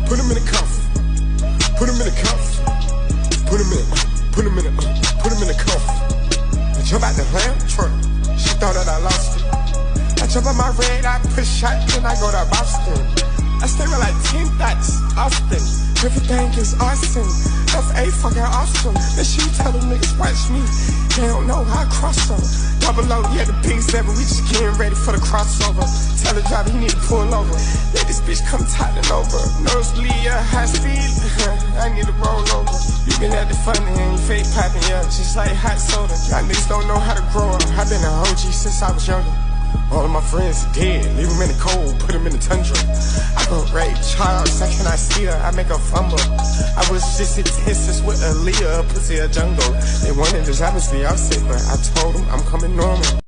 Put him in the coffin. Put him in the coffin. Put him in the coffin. I jump out the lamb truck. She thought that I lost it. I jump on my red, I push shot, then I go to Boston. I stay with like 10 thoughts, Austin. Everything is awesome. F.A. fucking awesome. Then she tell them niggas watch me. They don't know how I cross them. Double O, yeah, the big 7, we just getting ready for the crossover. Tell the driver he need to pull over. Let this bitch come toppling over. Nosebleed, yeah, high speed. I need to roll over. You been at the funny and you fake popping, yeah, just like hot soda. Y'all niggas don't know how to grow up. I been an OG since I was younger. All of my friends are dead, leave them in the cold, put them in the tundra. I go rape Charles, second I see her, I make her fumble. I was just in Texas with Aaliyah, pussy a jungle. They wanted this, obviously I'm sick, but I told them I'm coming normal.